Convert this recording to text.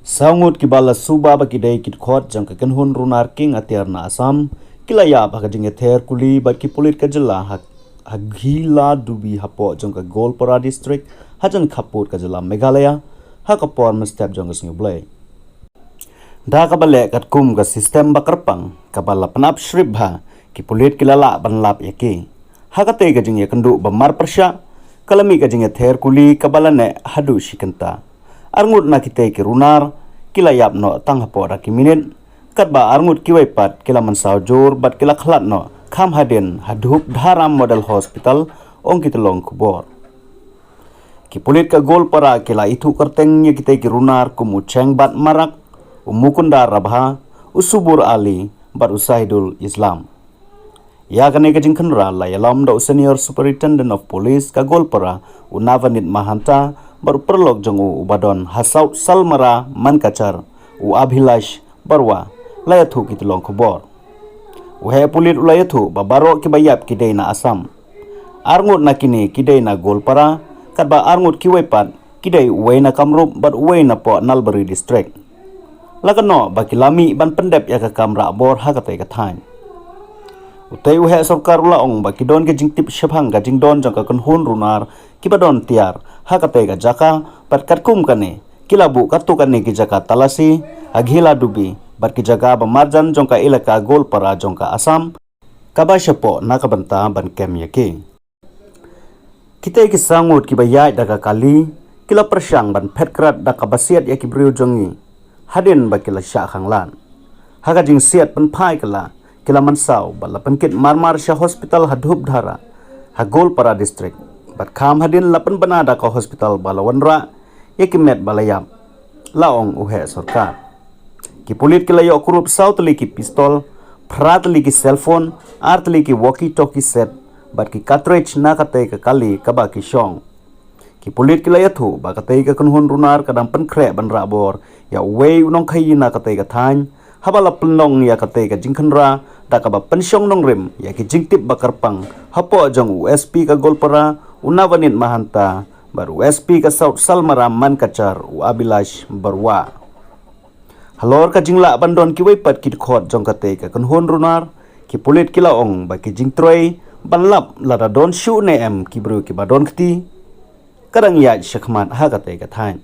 Sangut kibala suba bagi day kit khot jang kan hun runar king atiar na Assam kilaya baka jing ether kuli bat ki polit ka jela hagila dubi hapo jang ka Golpara district hajan khaput ka jela Meghalaya hakapon mestep jang sing blay da ka bale kat kum ka system bakarpang kabala panap shribha ki polit kilala banlap yaki hakate ka jing yakandu bamar persya kalami ka jing ether kuli kabala ne hadu shikanta arngut na kita ki runar kila yap no tang hapo ra ki minit kat ba arngut ki waipat kila man saw jor bat kila khlat no kham haden hadhup dharam model hospital ong kitolong kubor ki polit ka Golpara kila itu kerteng ye kita ki runar kumu cheng bat marak umukunda rabha usubur ali bat usahidul Islam ya kane ka jingkhan ra la yalam do senior superintendent of police ka Golpara unavanit mahanta baru perlok jongu ubadon hasau salmara mankacar u abhilash barwa layathu kitulong khobor uhe pulit ulayathu babaro kibayap kidai na Assam arngut na kini kidai na Golpara kadba arngut kiwaipat kidai uway na Kamrup bat uway na po Nalbari district lagano bakilami ban pendep ya ka kamra bor hakatai kathain utai uhe sarkar ulaong bakidon ke jingtip syabhang ka jingdon jangka kanhun runar kibadon tiar hakate ka jaka pat katkum kane kilabu katu kane ki jaka talasi aghila dubi bat ki jaga bamarjan jongka ilaka Golpara jongka Assam kabashapo nakabanta ban kem yake kita ki sangut ki bayai daga kali kila persyang ban petkrat daka basiat yaki brio jongi hadin bakila sya khanglan haga jing siat pan phai kala kila mansau bala pankit marmar sya hospital hadhup dhara ha Golpara district bat kham hadin lapan banada ka hospital bala wanra yakimet balayam laong uhe sarkar ki polit kilayo kurup sautli ki pistol phratli ki cellphone artli ki walkie talkie set bat ki cartridge na katay ka kali kaba ki shong ki polit kilayo thu ba katay ka kunhun runar kadang pankre ban rabor ya way unong khayi na katay ka than habala plnong ya katay ka jingkhanra dakaba pensyong nong rim ya ki jingtip bakarpang hapo jong USP ka Golpara unavanit mahanta baru USP ka South Salmara mankacar u Abhilash barwa halor ka jingla bandon ki waipat ki khot jong katay ka kanhon runar ki polit kilaong ba ki jingtroi banlap lada don shu ne em ki bru ki badon khti kadang ya shakmat ha katay ka thain